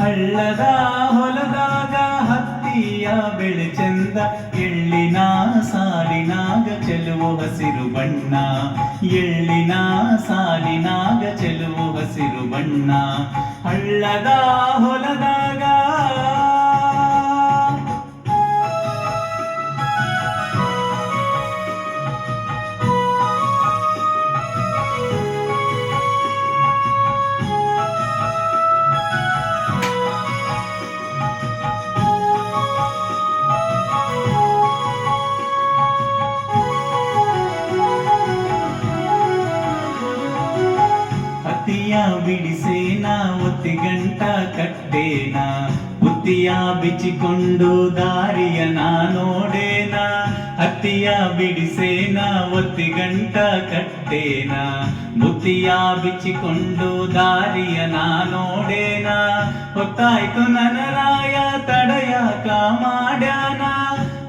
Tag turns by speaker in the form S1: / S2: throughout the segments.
S1: ಹಳ್ಳದ ಹೊಲದಾಗ ಹತ್ತಿಯ ಬೆಳೆ ಚಂದ, ಎಳ್ಳಿನ ಸಾಲಿನಾಗ ಚೆಲುವು ಹಸಿರು ಬಣ್ಣ, ಎಳ್ಳಿನ ಸಾಲಿನಾಗ ಚೆಲುವು ಹಸಿರು ಬಣ್ಣ. ಹಳ್ಳದ ಹೊಲದಾಗ ಹತ್ತಿಯ ಬಿಡಿಸೇನ ಒತ್ತಿ ಗಂಟ ಕಟ್ಟೇನ, ಬುತ್ತಿಯ ಬಿಚ್ಚಿಕೊಂಡು ದಾರಿಯ ನಾ ನೋಡೇನ. ಹತ್ತಿಯ ಬಿಡಿಸೇನ ಒತ್ತಿ ಗಂಟ ಕಟ್ಟೇನ, ಬುತ್ತಿಯ ಬಿಚ್ಚಿಕೊಂಡು ದಾರಿಯ ನಾ ನೋಡೇನ. ಹೊತ್ತಾಯ್ತು ನನ್ನ ರಾಯ ತಡೆಯಾಕ ಮಾಡ್ಯಾನ,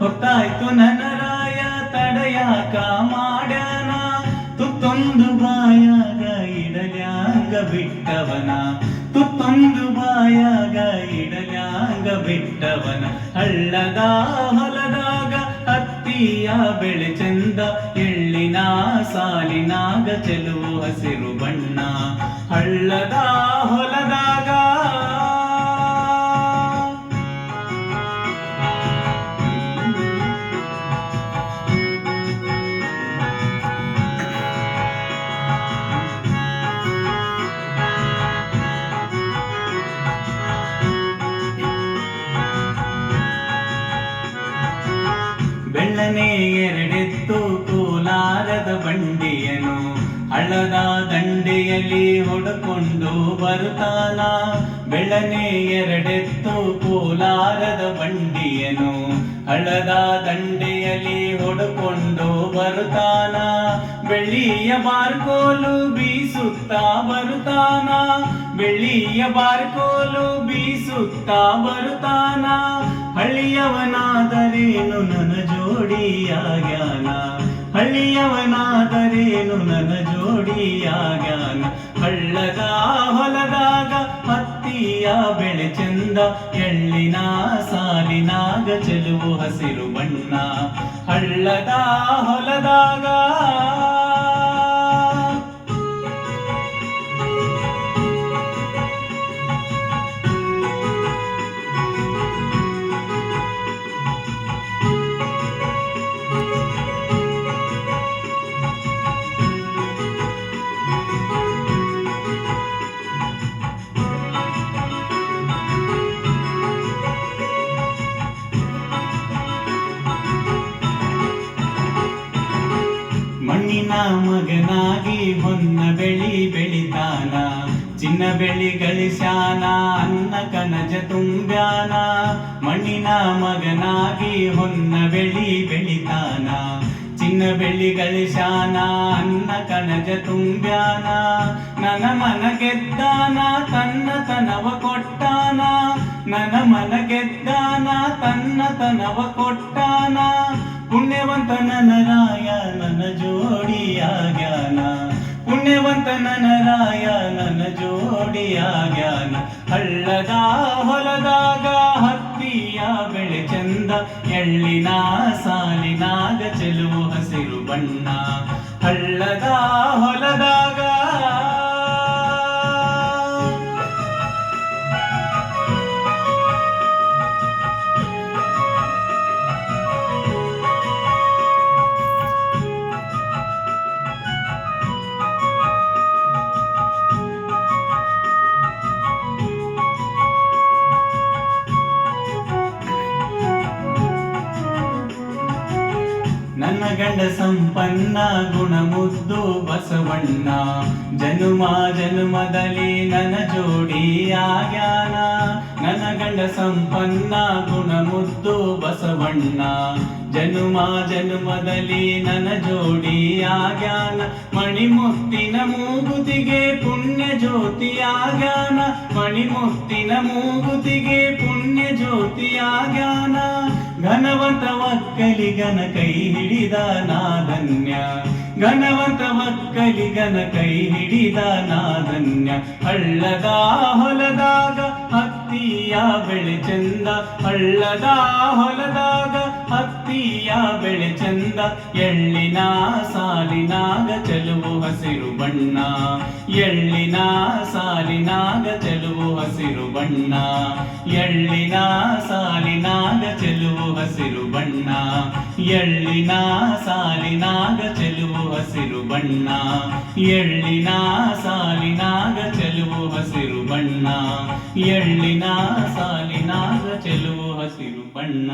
S1: ಹೊತ್ತಾಯ್ತು ನನ್ನ ರಾಯ ತಡೆಯಾಕ ಮಾಡ್ಯಾನ. ತುತ್ತೊಂದು ಬಾಯಾಗ ಇಡಲ್ಯಾಂಗ ಬಿಟ್ಟವನ, ತುತ್ತೊಂದು ಬಾಯಾಗ ಇಡಲ್ಯಾಂಗ ಬಿಟ್ಟವನ. ಹಳ್ಳದ ಹೊಲದಾಗ ಹತ್ತಿಯ ಬೆಳೆ ಚಂದ, ಎಳ್ಳಿನ ಸಾಲಿನಾಗ ಚೆಲುವು ಹಸಿರು ಬಣ್ಣ. ಹಳ್ಳದ ಹೊಲದಾಗ ಬೆಳ್ಳನೆ ಎರಡೆತ್ತು ಕೋಲಾರದ ಬಂಡಿಯನು, ಹಳ್ಳದ ದಂಡೆಯಲ್ಲಿ ಹೊಡಕೊಂಡು ಬರುತ್ತಾನ. ಬೆಳ್ಳನೆ ಎರಡೆತ್ತು ಕೋಲಾರದ ಬಂಡಿಯನು, ಹಳ್ಳದ ದಂಡೆಯಲ್ಲಿ ಹೊಡಕೊಂಡು ಬರುತ್ತಾನ. ಬೆಳ್ಳಿಯ ಬಾರ್ಕೋಲು ಬೀಸುತ್ತಾ ಬರುತ್ತಾನ, ಬೆಳ್ಳಿಯ ಬಾರ್ಕೋಲು ಬೀಸುತ್ತಾ ಬರುತ್ತಾನ. ಹಳ್ಳಿಯವನಾದರೇನು ನನ್ನ ಜೋಡಿಯಾಗ್ಯಾನ, ಹಳ್ಳಿಯವನಾದರೇನು ನನ್ನ ಜೋಡಿಯಾಗ್ಯಾನ. ಹಳ್ಳದ ಹೊಲದಾಗ ಹತ್ತಿಯ ಬೆಳೆ ಚಂದ, ಎಳ್ಳಿನ ಸಾಲಿನಾಗ ಚೆಲುವು ಹಸಿರು ಬಣ್ಣ. ಹಳ್ಳದ ಹೊಲದಾಗ ಮಣ್ಣಿನ ಮಗನಾಗಿ ಹೊನ್ನ ಬೆಳಿ ಬೆಳಿತಾನ, ಚಿನ್ನ ಬೆಳಿ ಗಳಿಸ್ಯಾನ ಅನ್ನ ಕನಜ ತುಂಬ್ಯಾನ. ಮಣ್ಣಿನ ಮಗನಾಗಿ ಹೊನ್ನ ಬೆಳಿ ಬೆಳಿತಾನ, ಚಿನ್ನ ಬೆಳಿ ಗಳಿಸ್ಯಾನ ಅನ್ನ ಕನಜ ತುಂಬ್ಯಾನ. ನನ್ನ ಮನ ಗೆದ್ದಾನ ತನ್ನ ತನವ ಕೊಟ್ಟಾನ, ನನ್ನ ಮನ ಗೆದ್ದಾನ ತನ್ನ ತನವ ಕೊಟ್ಟಾನ. ಪುಣ್ಯವಂತ ನನ್ನ ರಾಯ ನನ್ನ ಜೋಡಿಯಾಗ್ಯಾನ, ಪುಣ್ಯವಂತ ನನ್ನ ರಾಯ ನನ್ನ ಜೋಡಿಯಾಗ್ಯಾನ. ಹಳ್ಳದ ಹೊಲದಾಗ ಹತ್ತಿಯ ಬೆಳೆ ಚಂದ, ಎಳ್ಳಿನ ಸಾಲಿನಾಗ ಚೆಲುವು ಹಸಿರು ಬಣ್ಣ. ಹಳ್ಳದ ಹೊಲದಾಗ ನನ್ನ ಗಂಡ ಸಂಪನ್ನ ಗುಣಮುದ್ದು ಬಸವಣ್ಣ, ಜನುಮ ಜನುಮದಲ್ಲಿ ನನ್ನ ಜೋಡಿಯಾಗ್ಯಾನ. ನನ್ನ ಗಂಡ ಸಂಪನ್ನ ಗುಣಮುದ್ದು ಬಸವಣ್ಣ, ಜನುಮ ಜನುಮದಲ್ಲಿ ನನ್ನ ಜೋಡಿಯಾಗ್ಯಾನ. ಮಣಿಮುತ್ತಿನ ಮೂಗುತಿಗೆ ಪುಣ್ಯ ಜ್ಯೋತಿಯಾಗ್ಯಾನ, ಮಣಿಮುತ್ತಿನ ಮೂಗುತಿಗೆ ಪುಣ್ಯ ಜ್ಯೋತಿಯಾಗ್ಯಾನ. ಘನವಂತ ಒಕ್ಕಲಿಗನ ಕೈ ಹಿಡಿದ ನಾಧನ್ಯ, ಘನವಂತ ಒಕ್ಕಲಿಗನ ಕೈ ಹಿಡಿದ ನಾಧನ್ಯ. ಹಳ್ಳದ ಹೊಲದಾಗ ಹತ್ತಿಯ ಬೆಳೆ ಚಂದ, ಹಳ್ಳದ ಹೊಲದಾಗ ಹತ್ತಿಯ ಬೆಳೆ ಚಂದ, ಎಳ್ಳಿನ ಸಾಲಿನಾಗ ಚೆಲುವು ಹಸಿರು ಬಣ್ಣ, ಎಳ್ಳಿನ ಸಾಲಿನಾಗ ಚೆಲುವು ಹಸಿರು ಬಣ್ಣ, ಎಳ್ಳಿನ ಸಾಲಿನಾಗ ಚೆಲುವು ಹಸಿರು ಬಣ್ಣ, ಎಳ್ಳಿನ ಸಾಲಿನಾಗ ಚೆಲುವು ಹಸಿರು ಬಣ್ಣ, ಎಳ್ಳಿನ ಸಾಲಿನಾಗ ಚೆಲುವು ಹಸಿರು ಬಣ್ಣ, ಎಳ್ಳಿನ ಸಾಲಿನಾಗ ಚೆಲುವು ಹಸಿರು ಬಣ್ಣ.